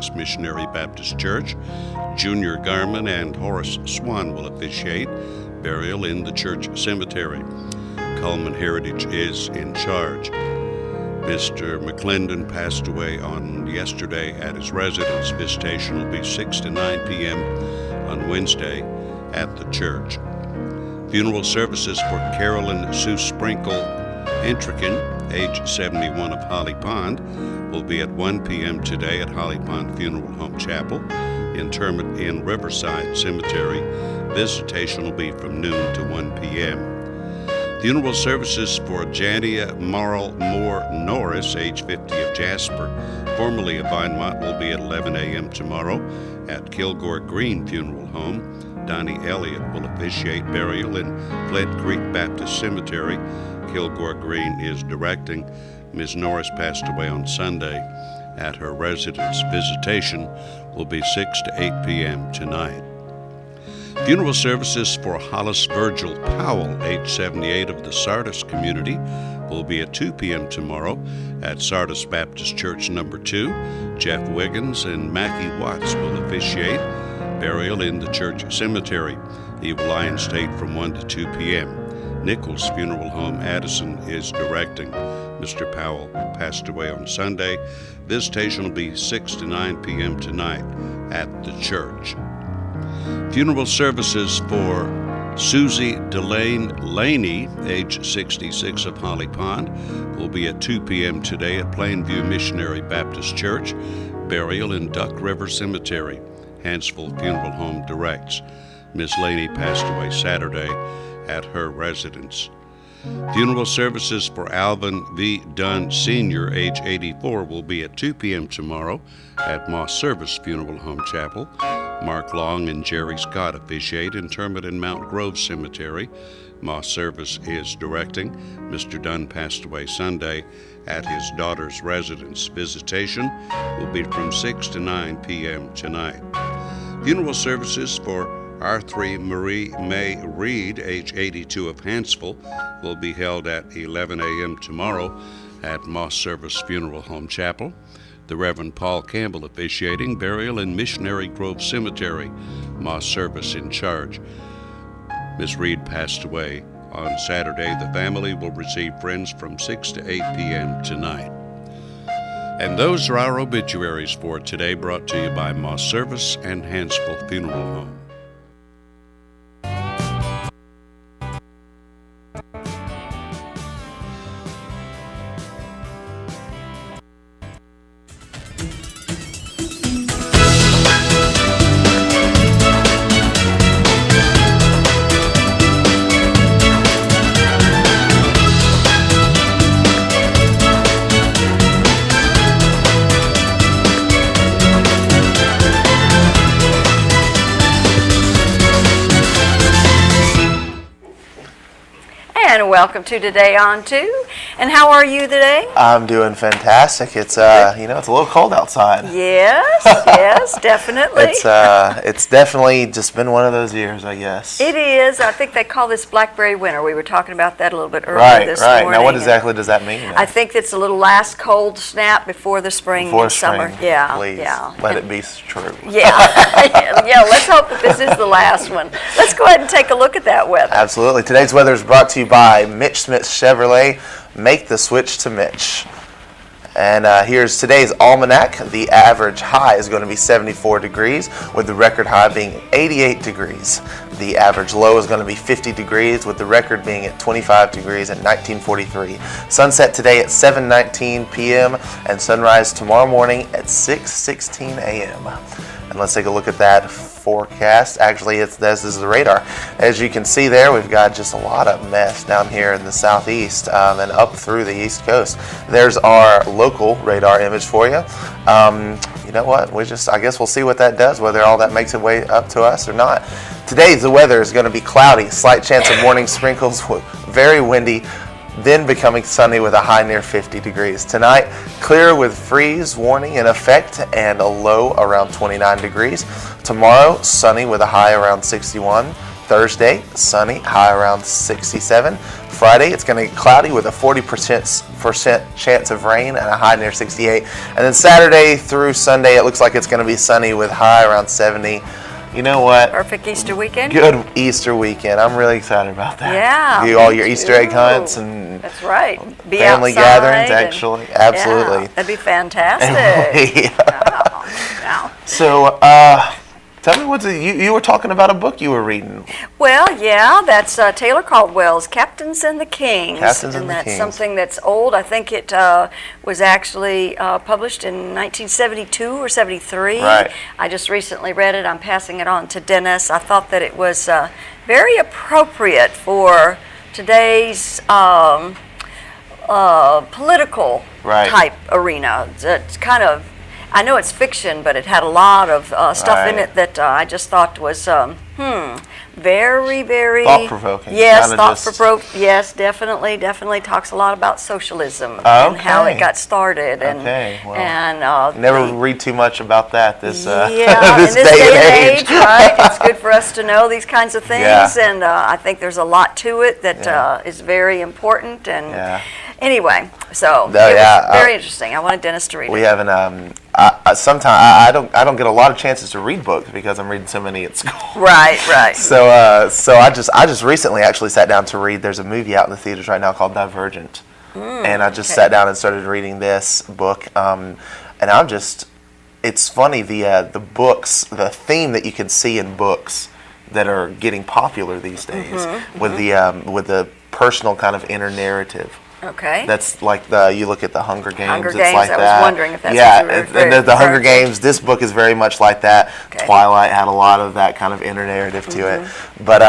Springs Missionary Baptist Church. Junior Garman and Horace Swan will officiate burial in the church cemetery. Coleman Heritage is in charge. Mr. McClendon passed away on yesterday at his residence. Visitation will be 6 to 9 p.m. on Wednesday at the church. Funeral services for Carolyn Sue Sprinkle Entrican, age 71, of Holly Pond, will be at 1 p.m. today at Holly Pond Funeral Home Chapel. Interment in Riverside Cemetery. Visitation will be from noon to 1 p.m. Funeral services for Jania Marl Moore Norris, age 50, of Jasper, formerly of Vinemont, will be at 11 a.m. tomorrow at Kilgore Green Funeral Home. Donnie Elliott will officiate burial in Flint Creek Baptist Cemetery. Kilgore Green is directing. Ms. Norris passed away on Sunday at her residence. Visitation will be 6 to 8 p.m. tonight. Funeral services for Hollis Virgil Powell, age 78, of the Sardis community, will be at 2 p.m. tomorrow at Sardis Baptist Church No. 2. Jeff Wiggins and Mackie Watts will officiate burial in the church cemetery. Evil Lion State from 1 to 2 p.m. Nichols Funeral Home, Addison, is directing. Mr. Powell passed away on Sunday. Visitation will be 6 to 9 p.m. tonight at the church. Funeral services for Susie Delane Laney, age 66, of Holly Pond, will be at 2 p.m. today at Plainview Missionary Baptist Church. Burial in Duck River Cemetery. Hansville Funeral Home directs. Miss Laney passed away Saturday at her residence. Funeral services for Alvin V. Dunn Sr., age 84, will be at 2 p.m. tomorrow at Moss Service Funeral Home Chapel. Mark Long and Jerry Scott officiate interment in Mount Grove Cemetery. Moss Service is directing. Mr. Dunn passed away Sunday at his daughter's residence. Visitation will be from 6 to 9 p.m. tonight. Funeral services for R3 Marie May Reed, age 82, of Hansville, will be held at 11 a.m. tomorrow at Moss Service Funeral Home Chapel. The Reverend Paul Campbell officiating burial in Missionary Grove Cemetery. Moss Service in charge. Miss Reed passed away on Saturday. The family will receive friends from 6 to 8 p.m. tonight. And those are our obituaries for today, brought to you by Moss Service and Hansville Funeral Home. Welcome to Today on 2. And how are you today? I'm doing fantastic. It's it's a little cold outside. Yes, definitely. It's definitely just been one of those years, I guess. It is. I think they call this blackberry winter. We were talking about that a little bit earlier this morning. Now, what exactly does that mean? I think it's a little last cold snap before the spring and summer. Yeah, please. Yeah. Let it be true. Yeah, yeah. Let's hope that this is the last one. Let's go ahead and take a look at that weather. Absolutely. Today's weather is brought to you by Mitch Smith Chevrolet. Make the switch to Mitch. And here's today's almanac. The average high is going to be 74 degrees, with the record high being 88 degrees. The average low is going to be 50 degrees, with the record being at 25 degrees at 1943. Sunset today at 7:19 p.m. and sunrise tomorrow morning at 6:16 a.m. And let's take a look at that forecast. Actually, this is the radar. As you can see there, we've got just a lot of mess down here in the southeast and up through the east coast. There's our local radar image for you. You know what? I guess we'll see what that does, whether all that makes its way up to us or not. Today, the weather is going to be cloudy, slight chance of morning sprinkles, very windy, then becoming sunny with a high near 50 degrees. Tonight, clear with freeze warning in effect and a low around 29 degrees. Tomorrow, sunny with a high around 61. Thursday, sunny, high around 67. Friday, it's going to get cloudy with a 40% chance of rain and a high near 68. And then Saturday through Sunday, it looks like it's going to be sunny with high around 70. You know what? Perfect Easter weekend. Good Easter weekend. I'm really excited about that. Yeah. Do all your Easter egg hunts and that's right. Be family outside gatherings, actually. Absolutely. Yeah, that'd be fantastic. Yeah. Wow. So, tell me you were talking about a book you were reading. Well, yeah, that's Taylor Caldwell's Captains and the Kings. Captains and the that's Kings. something that's old. I think it was actually published in 1972 or 73. Right. I just recently read it. I'm passing it on to Dennis. I thought that it was very appropriate for today's political Right. type arena. It's kind of, I know it's fiction, but it had a lot of stuff in Right. it that I just thought was very, very Thought-provoking. Yes, Kinda thought-provoking. Yes, definitely talks a lot about socialism and how Okay. it got started. And Okay, well, and Never the- read too much about that this yeah, this in this day and age. right? It's good for us to know these kinds of things, Yeah. and I think there's a lot to it that Yeah. is very important. And Yeah. anyway, so No, it yeah, was very interesting. I wanted Dennis to read We it. have an sometimes I don't get a lot of chances to read books because I'm reading so many at school. Right. So I just recently actually sat down to read. There's a movie out in the theaters right now called Divergent, and I just sat down and started reading this book. And it's funny the books, the theme that you can see in books that are getting popular these days with the personal kind of inner narrative. Okay. That's like you look at the Hunger Games. Hunger it's Games, like I was that. wondering if that's yeah, what you were and the Hunger referring to. Games. This book is very much like that. Okay. Twilight had a lot of that kind of inner narrative to it. But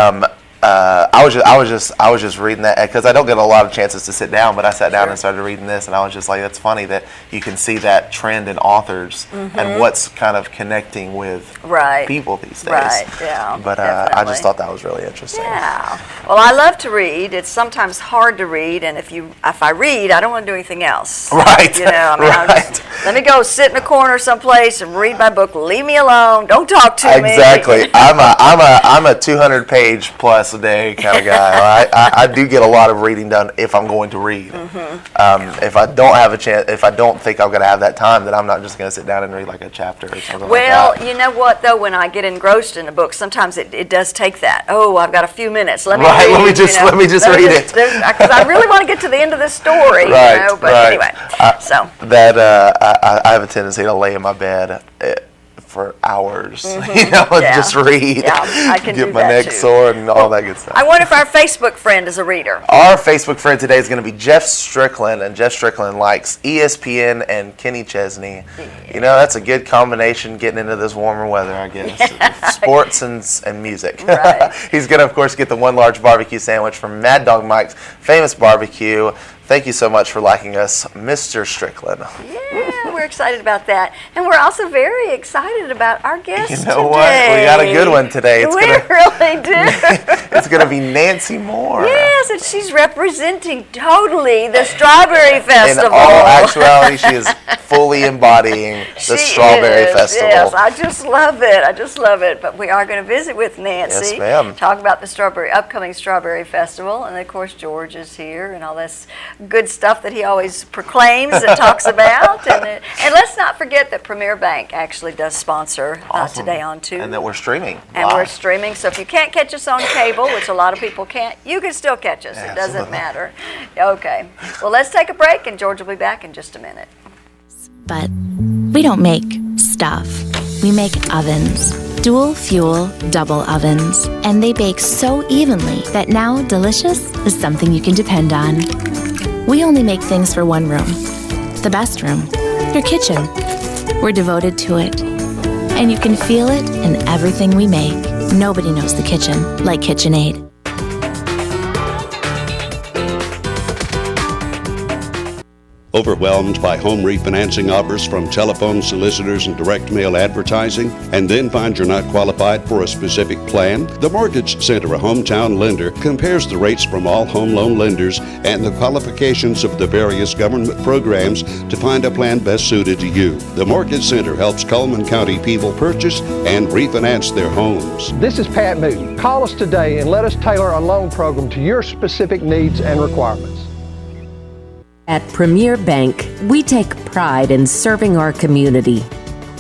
I was just reading that because I don't get a lot of chances to sit down. But I sat down and started reading this, and I was just like, that's funny that you can see that trend in authors and what's kind of connecting with Right. people these days. Right, yeah, But I definitely. just thought that was really interesting. Yeah. Well, I love to read. It's sometimes hard to read, and if I read, I don't want to do anything else. Right. You know, I mean, I'll just, let me go sit in a corner someplace and read my book. Leave me alone. Don't talk to me. Exactly. I'm a 200-page plus a day kind of guy. I do get a lot of reading done if I'm going to read. If I don't have a chance, if I don't think I'm going to have that time, then I'm not just going to sit down and read like a chapter or something Well, like that. you know what, though, when I get engrossed in a book, sometimes it does take that. Oh, I've got a few minutes. Let me Right, read, let me just read it. Because I really want to get to the end of this story, Right, you know. But right. anyway, so. That I have a tendency to lay in my bed for hours, Yeah. just read, Yeah, I can get do my that neck too. sore and all that good stuff. I wonder if our Facebook friend is a reader. Our Facebook friend today is going to be Jeff Strickland, and Jeff Strickland likes ESPN and Kenny Chesney. You know, that's a good combination getting into this warmer weather, I guess. Sports and music. Right. He's going to, of course, get the one large barbecue sandwich from Mad Dog Mike's Famous Barbecue. Thank you so much for liking us, Mr. Strickland. Yeah, we're excited about that. And we're also very excited about our guest You know today. what? We got a good one today. We really do. It's going to be Nancy Moore. Yes, and she's representing totally the Strawberry In Festival. all actuality, she is fully embodying the She Strawberry is, Festival. Yes, I just love it. I just love it. But we are going to visit with Nancy. Yes, ma'am. Talk about the upcoming Strawberry Festival. And of course, George is here and all this good stuff that he always proclaims and talks about. And let's not forget that Premier Bank actually does sponsor Awesome. Today on Tube. And that we're streaming. And live. we're streaming, so if you can't catch us on cable, which a lot of people can't, you can still catch us. It doesn't Absolutely. matter. Okay. Well, let's take a break, and George will be back in just a minute. But we don't make stuff. We make ovens. Dual fuel, double ovens. And they bake so evenly that now delicious is something you can depend on. We only make things for one room. The best room. Your kitchen. We're devoted to it. And you can feel it in everything we make. Nobody knows the kitchen like KitchenAid. Overwhelmed by home refinancing offers from telephone solicitors and direct mail advertising, and then find you're not qualified for a specific plan? The Mortgage Center, a hometown lender, compares the rates from all home loan lenders and the qualifications of the various government programs to find a plan best suited to you. The Mortgage Center helps Cullman County people purchase and refinance their homes. This is Pat Newton. Call us today and let us tailor a loan program to your specific needs and requirements. At Premier Bank, we take pride in serving our community.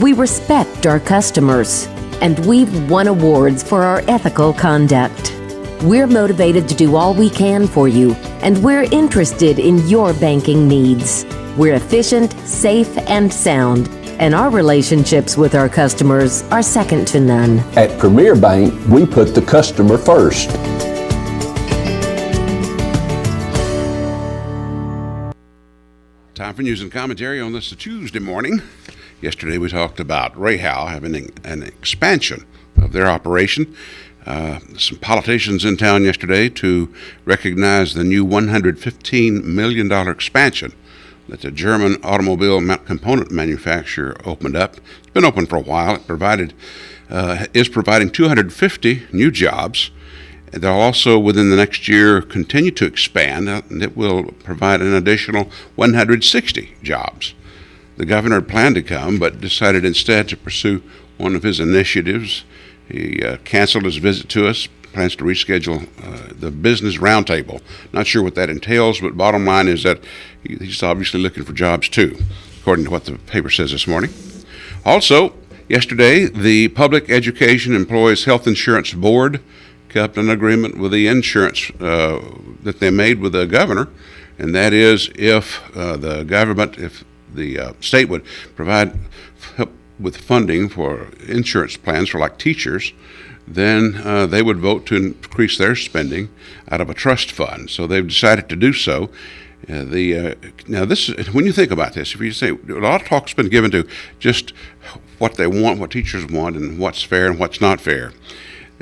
We respect our customers, and we've won awards for our ethical conduct. We're motivated to do all we can for you, and we're interested in your banking needs. We're efficient, safe, and sound, and our relationships with our customers are second to none. At Premier Bank, we put the customer first. Time for news and commentary on this Tuesday morning. Yesterday we talked about Rahal having an expansion of their operation. Some politicians in town yesterday to recognize the new $115 million expansion that the German automobile component manufacturer opened up. It's been open for a while. It is providing 250 new jobs. They'll also, within the next year, continue to expand, and it will provide an additional 160 jobs. The governor had planned to come, but decided instead to pursue one of his initiatives. He canceled his visit to us, plans to reschedule the business roundtable. Not sure what that entails, but bottom line is that he's obviously looking for jobs too, according to what the paper says this morning. Also, yesterday, the Public Education Employees Health Insurance Board kept an agreement with the insurance that they made with the governor, and that is if the state would provide help with funding for insurance plans for like teachers, then they would vote to increase their spending out of a trust fund. So they've decided to do so. Now this, when you think about this, if you say a lot of talk's been given to just what they want, what teachers want, and what's fair and what's not fair.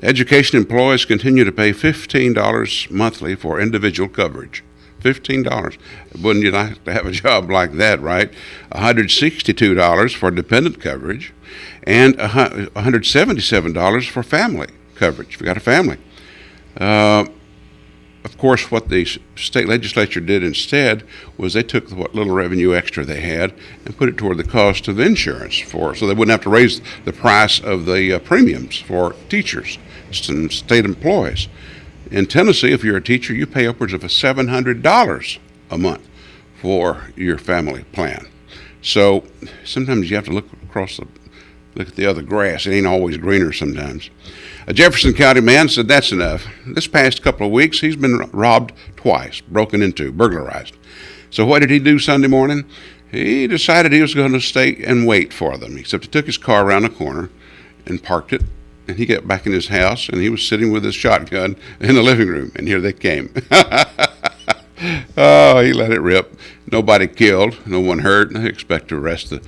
Education employees continue to pay $15 monthly for individual coverage. $15. Wouldn't you like to have a job like that, right? $162 for dependent coverage and $177 for family coverage if you got a family. Of course, what the state legislature did instead was they took what little revenue extra they had and put it toward the cost of insurance so they wouldn't have to raise the price of the premiums for teachers and state employees. In Tennessee, if you're a teacher, you pay upwards of $700 a month for your family plan. So sometimes you have to look at the other grass. It ain't always greener sometimes. A Jefferson County man said that's enough. This past couple of weeks, he's been robbed twice, broken into, burglarized. So what did he do Sunday morning? He decided he was going to stay and wait for them, except he took his car around the corner and parked it. And he got back in his house, and he was sitting with his shotgun in the living room, and here they came. Oh, he let it rip. Nobody killed, no one hurt, and I expect to arrest the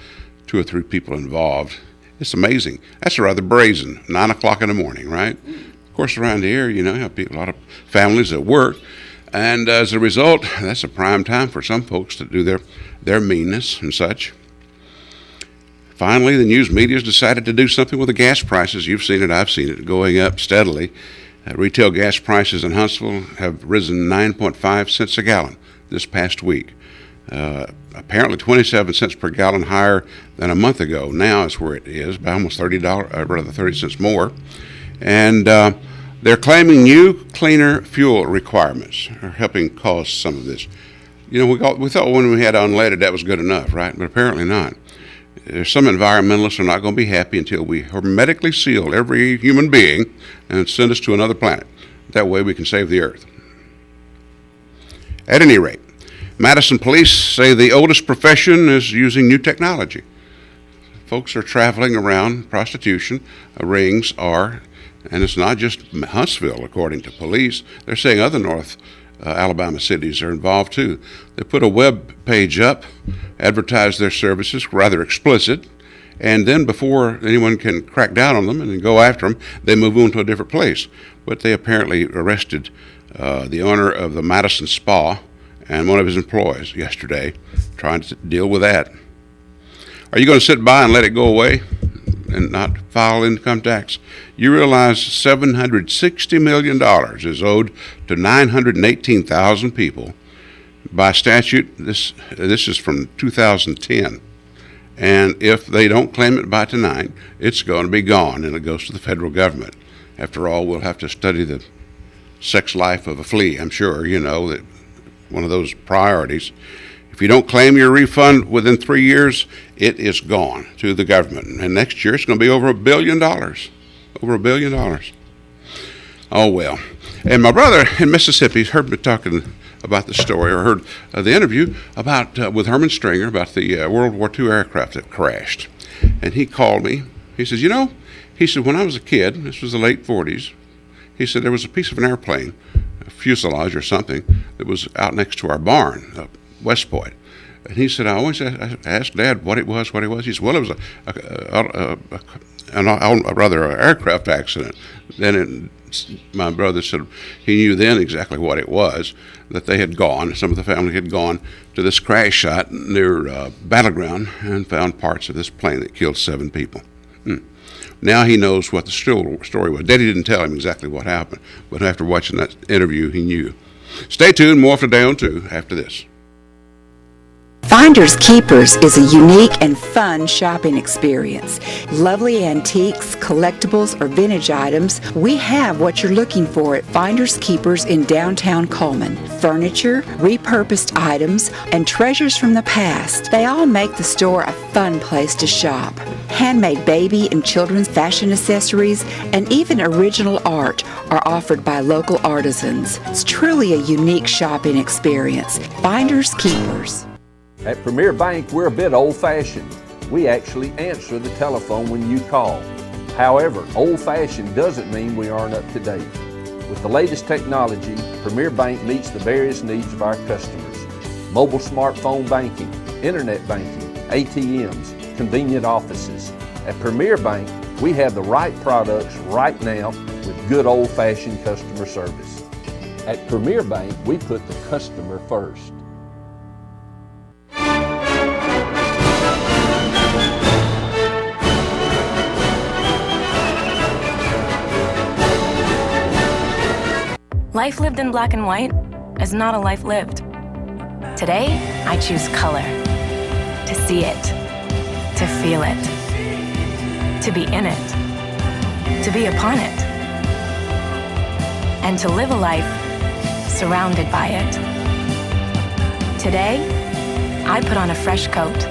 2 or 3 people involved. It's amazing. That's rather brazen, 9 o'clock in the morning, right? Of course, around here, you have a lot of families at work, and as a result, that's a prime time for some folks to do their meanness and such. Finally, the news media has decided to do something with the gas prices. You've seen it, I've seen it, going up steadily. Retail gas prices in Huntsville have risen 9.5 cents a gallon this past week. Apparently 27 cents per gallon higher than a month ago. Now is where it is, by almost $30 cents more. And they're claiming new, cleaner fuel requirements are helping cause some of this. We thought when we had unleaded that was good enough, right? But apparently not. There's some environmentalists who are not going to be happy until we hermetically seal every human being and send us to another planet. That way we can save the earth. At any rate, Madison police say the oldest profession is using new technology. Folks are traveling around prostitution. Rings are, and it's not just Huntsville, according to police. They're saying other North Alabama cities are involved too. They put a web page up, advertise their services, rather explicit, and then before anyone can crack down on them and go after them, they move on to a different place. But they apparently arrested the owner of the Madison Spa and one of his employees yesterday trying to deal with that. Are you going to sit by and let it go away and not file income tax? You realize $760 million is owed to 918,000 people by statute. This is from 2010. And if they don't claim it by tonight, it's going to be gone, and it goes to the federal government. After all, we'll have to study the sex life of a flea. I'm sure you know that one of those priorities. If you don't claim your refund within 3 years, it is gone to the government. And next year, it's going to be over $1 billion. Over $1 billion. Oh, well. And my brother in Mississippi heard me talking about the story, or heard the interview about with Herman Stringer about the World War II aircraft that crashed. And he called me. He says, you know, he said, when I was a kid, this was the late 40s, he said there was a piece of an airplane, a fuselage or something, that was out next to our barn, West Point. And he said, I always asked Dad what it was. He said, well, it was an aircraft accident. Then my brother said he knew then exactly what it was, that they had gone, some of the family had gone to this crash site near Battleground and found parts of this plane that killed 7 people. Now he knows what the story was. Daddy didn't tell him exactly what happened, but after watching that interview, he knew. Stay tuned, more for Day on 2 after this. Finders Keepers is a unique and fun shopping experience. Lovely antiques, collectibles, or vintage items, we have what you're looking for at Finders Keepers in downtown Coleman. Furniture, repurposed items, and treasures from the past. They all make the store a fun place to shop. Handmade baby and children's fashion accessories and even original art are offered by local artisans. It's truly a unique shopping experience. Finders Keepers. At Premier Bank, we're a bit old-fashioned. We actually answer the telephone when you call. However, old-fashioned doesn't mean we aren't up to date. With the latest technology, Premier Bank meets the various needs of our customers. Mobile smartphone banking, internet banking, ATMs, convenient offices. At Premier Bank, we have the right products right now with good old-fashioned customer service. At Premier Bank, we put the customer first. Life lived in black and white is not a life lived. Today, I choose color. To see it. To feel it. To be in it. To be upon it. And to live a life surrounded by it. Today, I put on a fresh coat.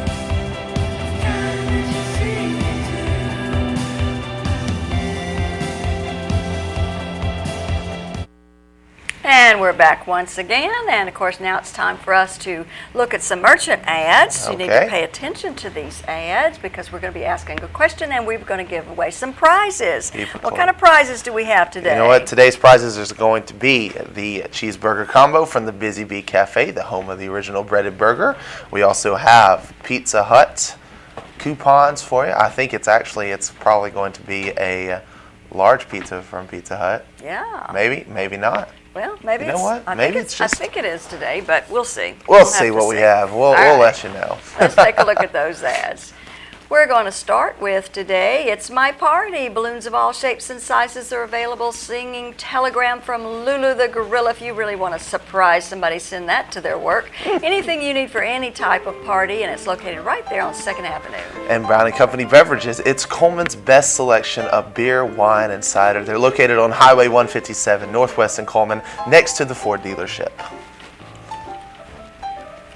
And we're back once again, and of course now it's time for us to look at some merchant ads. You need to pay attention to these ads because we're going to be asking a question and we're going to give away some prizes. What kind of prizes do we have today? You know what? Today's prizes is going to be the cheeseburger combo from the Busy Bee Cafe, the home of the original breaded burger. We also have Pizza Hut coupons for you. I think it's probably going to be a large pizza from Pizza Hut. Yeah. Maybe not. Well, maybe you know what? I think it is today, but we'll see. We'll see what we have. We'll let you know. Let's take a look at those ads. We're going to start with today, It's My Party. Balloons of all shapes and sizes are available. Singing Telegram from Lulu the Gorilla. If you really want to surprise somebody, send that to their work. Anything you need for any type of party, and it's located right there on 2nd Avenue. And Brown & Company Beverages, it's Coleman's best selection of beer, wine, and cider. They're located on Highway 157, Northwest in Coleman, next to the Ford dealership.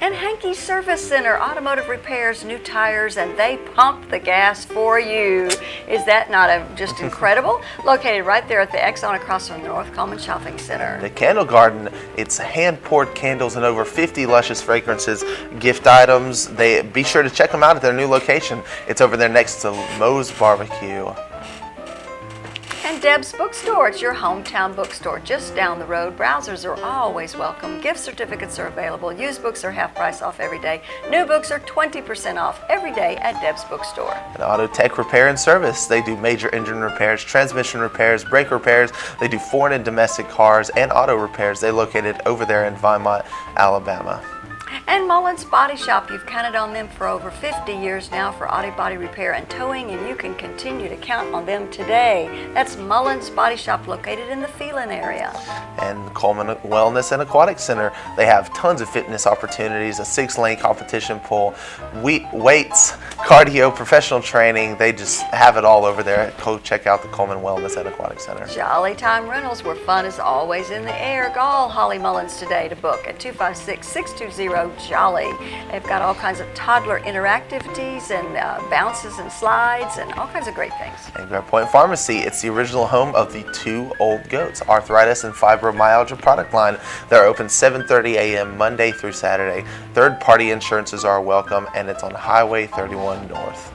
And Hankey Service Center, automotive repairs, new tires, and they pump the gas for you. Is that not just incredible? Located right there at the Exxon across from the North Coleman Shopping Center. The Candle Garden, it's hand-poured candles and over 50 luscious fragrances, gift items. Be sure to check them out at their new location. It's over there next to Moe's Barbecue. And Deb's Bookstore, it's your hometown bookstore just down the road. Browsers are always welcome. Gift certificates are available. Used books are half price off every day. New books are 20% off every day at Deb's Bookstore. And Auto Tech Repair and Service. They do major engine repairs, transmission repairs, brake repairs. They do foreign and domestic cars and auto repairs. They're located over there in Vinemont, Alabama. And Mullins Body Shop, you've counted on them for over 50 years now for auto body repair and towing, and you can continue to count on them today. That's Mullins Body Shop located in the Phelan area. And Coleman Wellness and Aquatic Center. They have tons of fitness opportunities, a 6-lane competition pool, weights, cardio, professional training. They just have it all over there. Go check out the Coleman Wellness and Aquatic Center. Jolly Time Rentals, where fun is always in the air. Call Holly Mullins today to book at 256-620-JOLLY. They've got all kinds of toddler interactivities and bounces and slides and all kinds of great things. And Grand Point Pharmacy, it's the original home of the Two Old Goats arthritis and fibromyalgia product line. They're open 7:30 a.m. Monday through Saturday. Third-party insurances are welcome, and it's on Highway 31 North.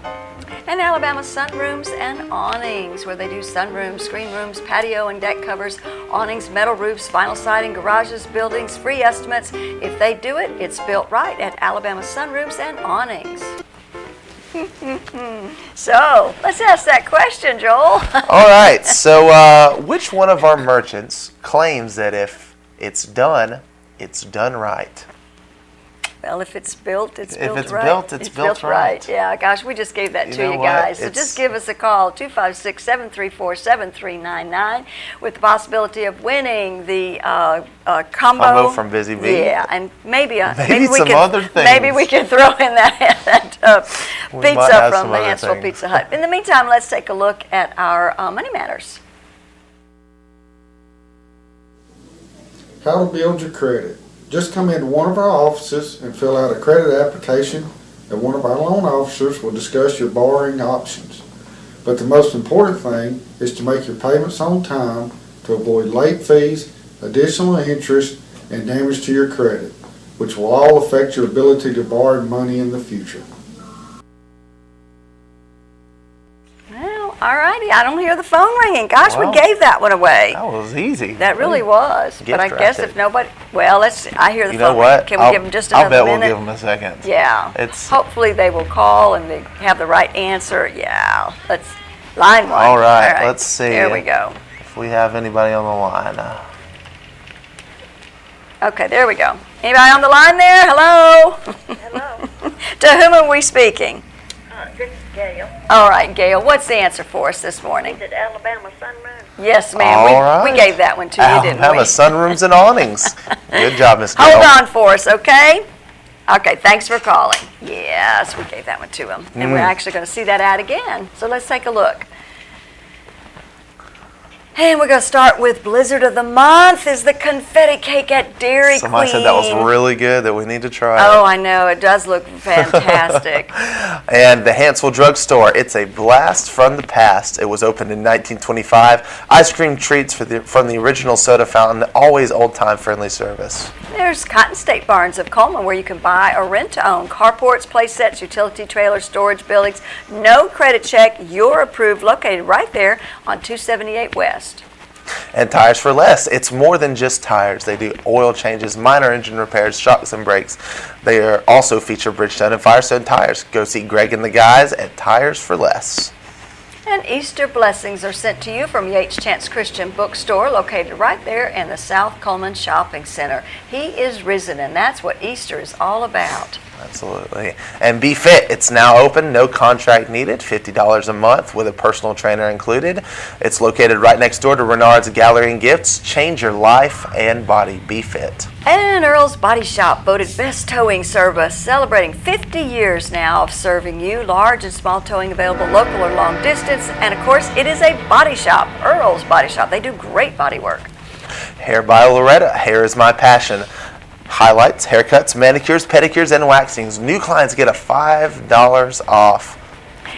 And Alabama Sunrooms and Awnings, where they do sunrooms, screen rooms, patio and deck covers, awnings, metal roofs, vinyl siding, garages, buildings, free estimates. If they do it, it's built right at Alabama Sunrooms and Awnings. So, let's ask that question, Joel. All right, so which one of our merchants claims that if it's done right? Well, if it's built, it's built right. If it's built, it's built right. Yeah, gosh, we just gave that to you guys. So just give us a call, 256-734-7399, with the possibility of winning the combo from Busy Bee. Yeah, and maybe other things. Maybe we can throw in that pizza from the Hansville Pizza Hut. In the meantime, let's take a look at our Money Matters. How to build your credit. Just come into one of our offices and fill out a credit application, and one of our loan officers will discuss your borrowing options. But the most important thing is to make your payments on time to avoid late fees, additional interest, and damage to your credit, which will all affect your ability to borrow money in the future. All righty, I don't hear the phone ringing. Gosh, we gave that one away. That was easy. That really was. But I guess if nobody, I hear the phone ring. Can we give them just another minute? I'll bet we'll give them a second. Yeah. Hopefully they will call and they have the right answer. Yeah. Let's line one. All right. Let's see. There we go. If we have anybody on the line. Okay, there we go. Anybody on the line there? Hello. Hello. To whom are we speaking? This is Gail. All right, Gail, what's the answer for us this morning? Is it Alabama Sunroom? Yes, ma'am. We gave that one to you, didn't we? Alabama Sunrooms and Awnings. Good job, Miss Gail. Hold on for us, okay? Okay, thanks for calling. Yes, we gave that one to him. And we're actually going to see that ad again. So let's take a look. And we're going to start with Blizzard of the Month is the confetti cake at Dairy Queen. Somebody said that was really good, that we need to try Oh, I know. It does look fantastic. And the Hansville Drug Store. It's a blast from the past. It was opened in 1925. Ice cream treats from the original soda fountain. Always old-time friendly service. There's Cotton State Barns of Coleman, where you can buy or rent to own carports, play sets, utility trailers, storage buildings. No credit check. You're approved. Located right there on 278 West. And Tires for Less. It's more than just tires. They do oil changes, minor engine repairs, shocks and brakes. They are also feature Bridgestone and Firestone tires. Go see Greg and the guys at Tires for Less. And Easter blessings are sent to you from Yates Chance Christian Bookstore, located right there in the South Coleman Shopping Center. He is risen, and that's what Easter is all about. Absolutely. And Be Fit, it's now open, no contract needed, $50 a month with a personal trainer included. It's located right next door to Renard's Gallery and Gifts. Change your life and body. Be Fit. And Earl's Body Shop, voted best towing service, celebrating 50 years now of serving you. Large and small towing available local or long distance. And of course, it is a body shop, Earl's Body Shop. They do great body work. Hair by Loretta. Hair is my passion. Highlights, haircuts, manicures, pedicures, and waxings. New clients get a $5 off.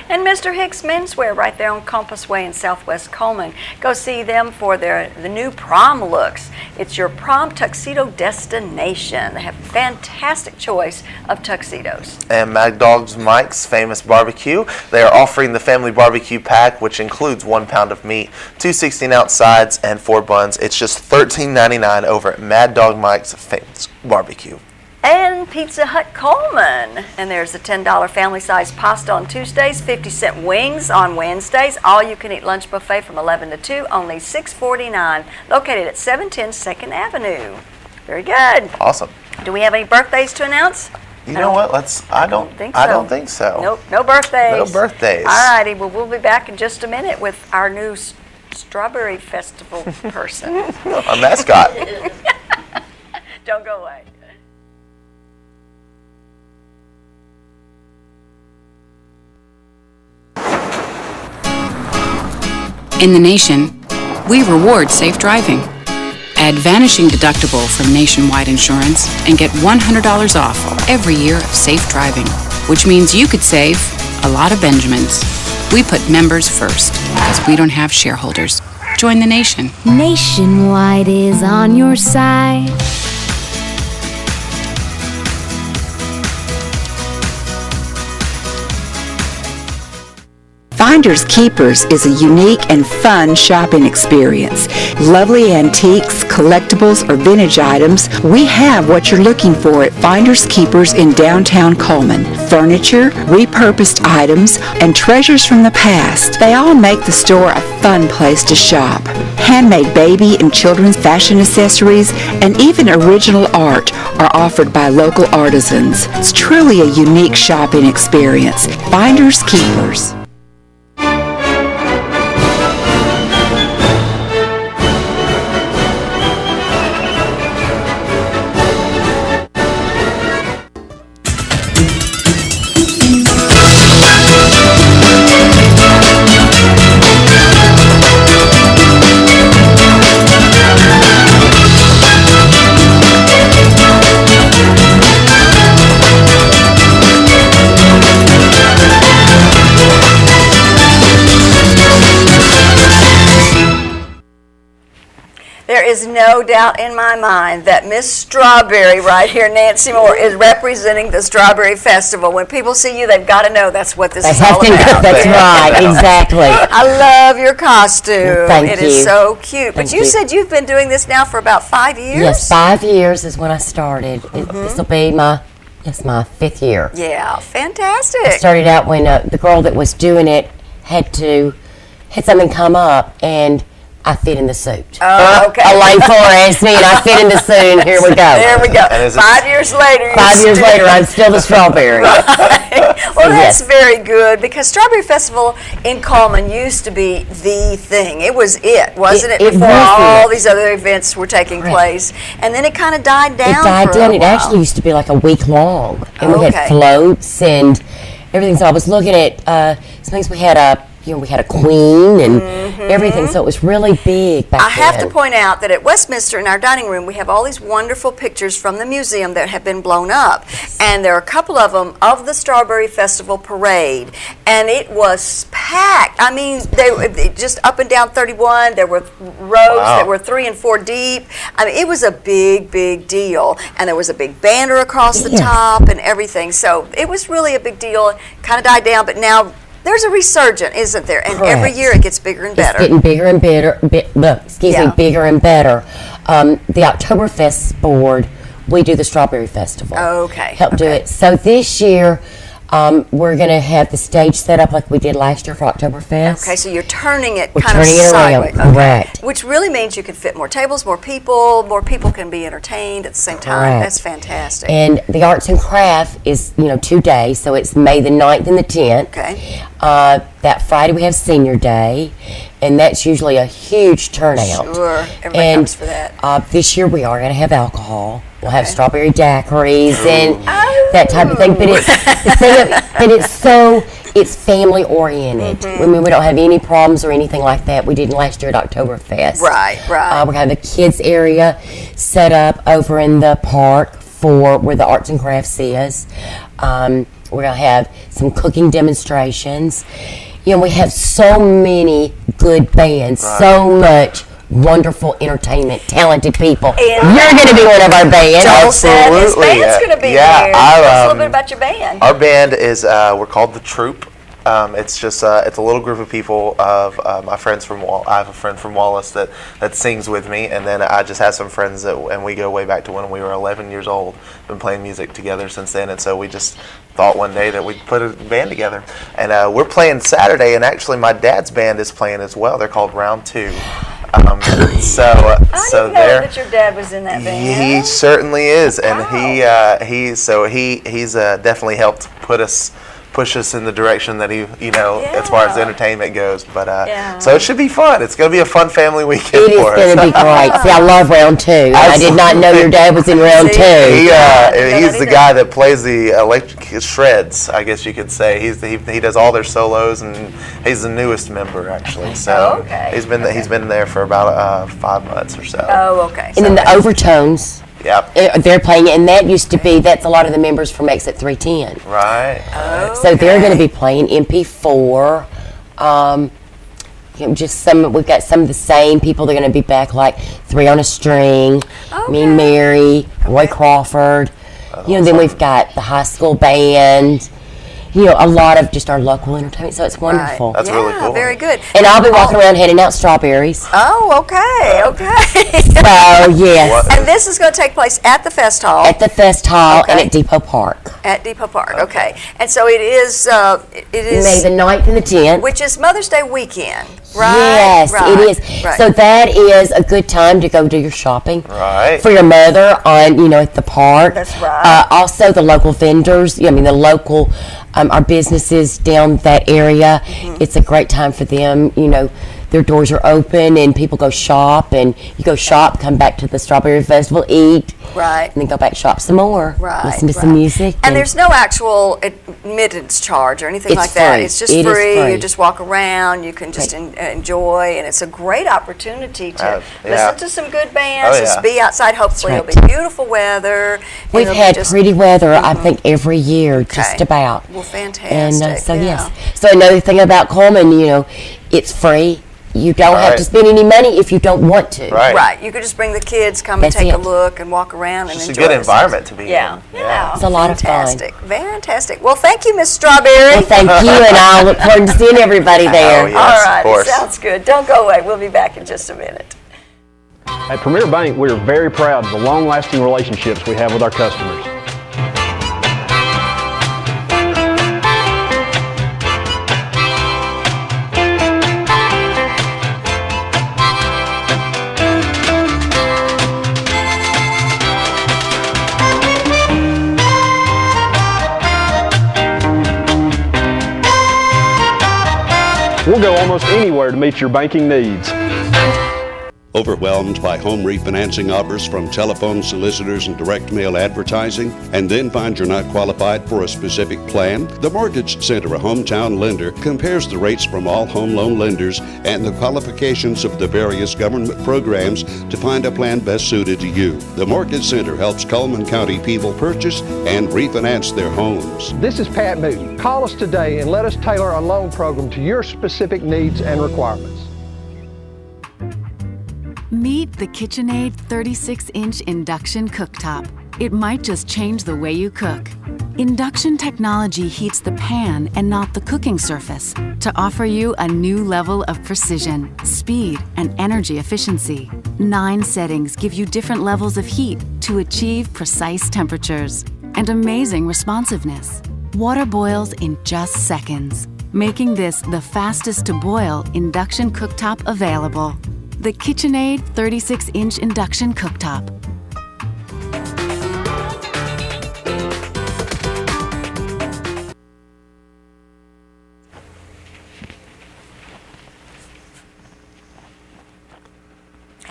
And Mr. Hicks Menswear right there on Compass Way in Southwest Coleman. Go see them for the new prom looks. It's your prom tuxedo destination. They have a fantastic choice of tuxedos. And Mad Dog's Mike's Famous Barbecue. They are offering the family barbecue pack, which includes 1 pound of meat, 2 16-ounce sides, and 4 buns. It's just $13.99 over at Mad Dog Mike's Famous Barbecue. And Pizza Hut Coleman. And there's a $10 family-size pasta on Tuesdays, 50-cent wings on Wednesdays, all-you-can-eat lunch buffet from 11 to 2, only $6.49, located at 710 2nd Avenue. Very good. Awesome. Do we have any birthdays to announce? You know what? I don't think so. Nope, no birthdays. No birthdays. All righty, well, we'll be back in just a minute with our new Strawberry Festival person. Our mascot. Don't go away. In the nation, we reward safe driving. Add Vanishing Deductible from Nationwide Insurance and get $100 off every year of safe driving, which means you could save a lot of Benjamins. We put members first because we don't have shareholders. Join the nation. Nationwide is on your side. Finders Keepers is a unique and fun shopping experience. Lovely antiques, collectibles, or vintage items, we have what you're looking for at Finders Keepers in downtown Coleman. Furniture, repurposed items, and treasures from the past. They all make the store a fun place to shop. Handmade baby and children's fashion accessories and even original art are offered by local artisans. It's truly a unique shopping experience. Finders Keepers. There is no doubt in my mind that Miss Strawberry right here, Nancy Moore, is representing the Strawberry Festival. When people see you, they've got to know that's what this is all about. That's right, exactly. I love your costume. Thank It you. is so cute. But Thank you you. said you've been doing this now for about 5 years? Yes, 5 years is when I started. This will be my 5th year. Yeah, fantastic. I started out when the girl that was doing it had something come up, and I fit in the suit. Oh, okay. Elaine Flores, me, and I fit in the suit, and here we go. There we go. 5 years later. 5 years later, I'm still the Strawberry. Well, that's very good, because Strawberry Festival in Coleman used to be the thing. It was wasn't it? Before all these other events were taking place. And then it kind of died down. It died down. It while. actually used to be like a week long. And we had floats and everything. So I was looking at some things. We had a queen and everything, so it was really big back then. I have to point out that at Westminster in our dining room we have all these wonderful pictures from the museum that have been blown up, and there are a couple of them of the Strawberry Festival parade, and it was packed. I mean, they just up and down 31. There were rows that were 3 and 4 deep. I mean, it was a big deal, and there was a big banner across the top and everything. So it was really a big deal. Kind of died down, but now there's a resurgence, isn't there? And every year it gets bigger and better. It's getting bigger and better. Bigger and better. The Oktoberfest board, we do the Strawberry Festival. Okay. Help do it. So this year, we're going to have the stage set up like we did last year for Oktoberfest. Okay, so you're turning it We're kind of turning it around, sideways. Okay. correct. Which really means you can fit more tables, more people can be entertained at the same time. Correct. That's fantastic. And the arts and craft is, 2 days, so it's May the 9th and the 10th. Okay. That Friday we have Senior Day, and that's usually a huge turnout. Sure, everybody comes for that. This year we are going to have alcohol. We'll have strawberry daiquiris and that type of thing. But it's family oriented. I mean, we don't have any problems or anything like that. We did last year at Oktoberfest. Right. We're going to have a kids area set up over in the park for where the arts and crafts is. We're We're going to have some cooking demonstrations. We have so many good bands, so much wonderful entertainment, talented people. And you're going to be one of our bands. Joel said his band's going to be there. Tell us a little bit about your band. Our band is, we're called The Troop. It's just it's a little group of people of my friends from I have a friend from Wallace that sings with me, and then I just have some friends and we go way back to when we were 11 years old. Been playing music together since then, and so we just thought one day that we'd put a band together. And we're playing Saturday, and actually my dad's band is playing as well. They're called Round 2. I didn't know that your dad was in that band. He certainly is, and he's definitely helped push us in the direction that he, as far as entertainment goes. But so it should be fun. It's going to be a fun family weekend for us. It is going to be great. See, I love Round 2. I did not know your dad was in Round 2. He's the guy that plays the electric shreds, I guess you could say. He does all their solos, and he's the newest member actually. So he's been there for about 5 months or so. Oh, okay. And then the overtones. Yep. They're playing, and that's a lot of the members from Exit 310. Right. So they're going to be playing MP4. We've got some of the same people. They're going to be back, like Three on a String, me and Mary, Roy Crawford. Then we've got the high school band. A lot of just our local entertainment, so it's wonderful. That's really cool. Very good. And I'll be walking around handing out strawberries. Oh, okay. So, yes. And this is going to take place at the Fest Hall. At the Fest Hall and at Depot Park. At Depot Park, okay. And so it is May the 9th and the 10th. Which is Mother's Day weekend, right? Yes, it is. Right. So that is a good time to go do your shopping. Right. For your mother at the park. That's right. Also the local vendors, the local our businesses down that area. Mm-hmm. It's a great time for them. Their doors are open and people go shop, and you go shop, come back to the Strawberry Festival, eat, right, and then go back shop some more, listen to some music. And there's no actual admittance charge or anything like that. It's just free. You just walk around. You can just enjoy, and it's a great opportunity to listen to some good bands. Just be outside. Hopefully, it'll be beautiful weather. We've had pretty weather, I think, every year, just about. Well, fantastic. And yes. So another thing about Coleman, it's free. You don't have to spend any money if you don't want to. Right. You could just bring the kids, come and take a look and walk around and enjoy. It's a good environment to be in. Yeah. It's a lot of fun. Fantastic. Well, thank you, Miss Strawberry. Well, thank you, and I look forward to seeing everybody there. Oh, yes, all right. of course. Sounds good. Don't go away. We'll be back in just a minute. At Premier Bank, we are very proud of the long-lasting relationships we have with our customers. We'll go almost anywhere to meet your banking needs. Overwhelmed by home refinancing offers from telephone solicitors and direct mail advertising, and then find you're not qualified for a specific plan? The Mortgage Center, a hometown lender, compares the rates from all home loan lenders and the qualifications of the various government programs to find a plan best suited to you. The Mortgage Center helps Cullman County people purchase and refinance their homes. This is Pat Newton. Call us today and let us tailor a loan program to your specific needs and requirements. Meet the KitchenAid 36-inch induction cooktop. It might just change the way you cook. Induction technology heats the pan and not the cooking surface to offer you a new level of precision, speed, and energy efficiency. 9 settings give you different levels of heat to achieve precise temperatures and amazing responsiveness. Water boils in just seconds, making this the fastest to boil induction cooktop available. The KitchenAid 36-inch induction cooktop.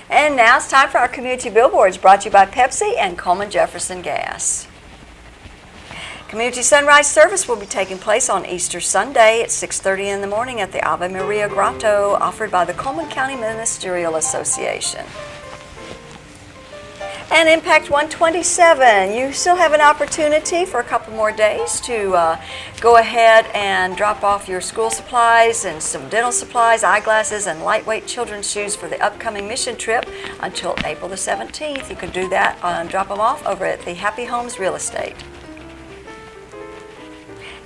And now it's time for our community billboards, brought to you by Pepsi and Coleman Jefferson Gas. Community Sunrise Service will be taking place on Easter Sunday at 6:30 in the morning at the Ave Maria Grotto, offered by the Coleman County Ministerial Association. And Impact 127, you still have an opportunity for a couple more days to go ahead and drop off your school supplies and some dental supplies, eyeglasses, and lightweight children's shoes for the upcoming mission trip until April the 17th. You can do that and drop them off over at the Happy Homes Real Estate.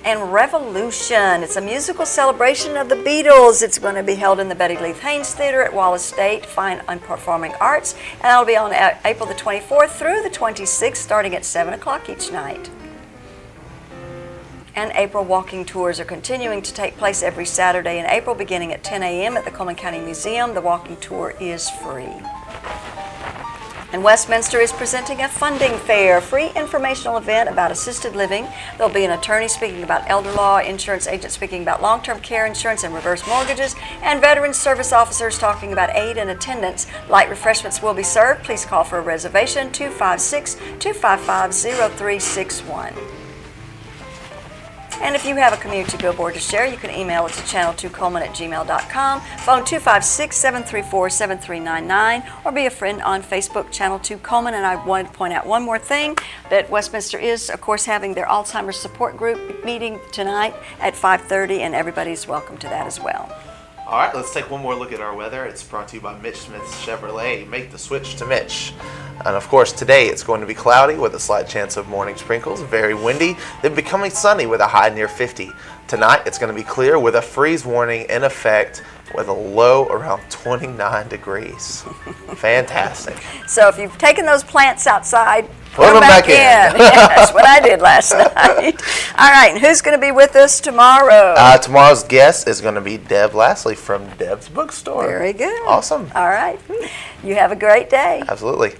And Revolution, it's a musical celebration of the Beatles. It's going to be held in the Betty Leith Haynes Theater at Wallace State Fine and Performing Arts, and that'll be on April the 24th through the 26th, starting at 7 o'clock each night. And April walking tours are continuing to take place every Saturday in April, beginning at 10 a.m. at the Coleman County Museum. The walking tour is free. And Westminster is presenting a funding fair, free informational event about assisted living. There'll be an attorney speaking about elder law, insurance agent speaking about long-term care insurance and reverse mortgages, and veteran service officers talking about aid and attendance. Light refreshments will be served. Please call for a reservation, 256-255-0361. And if you have a community billboard to share, you can email it to channel2coleman@gmail.com, phone 256-734-7399, or be a friend on Facebook, Channel 2 Coleman. And I wanted to point out one more thing, that Westminster is, of course, having their Alzheimer's support group meeting tonight at 5:30, and everybody's welcome to that as well. All right, let's take one more look at our weather. It's brought to you by Mitch Smith's Chevrolet. Make the switch to Mitch. And of course, today it's going to be cloudy with a slight chance of morning sprinkles, very windy, then becoming sunny with a high near 50. Tonight it's going to be clear with a freeze warning in effect with a low around 29 degrees. Fantastic. So if you've taken those plants outside, put them back in. That's what I did last night. All right, and who's going to be with us tomorrow? Tomorrow's guest is going to be Deb Lashley from Deb's Bookstore. Very good. Awesome. All right. You have a great day. Absolutely.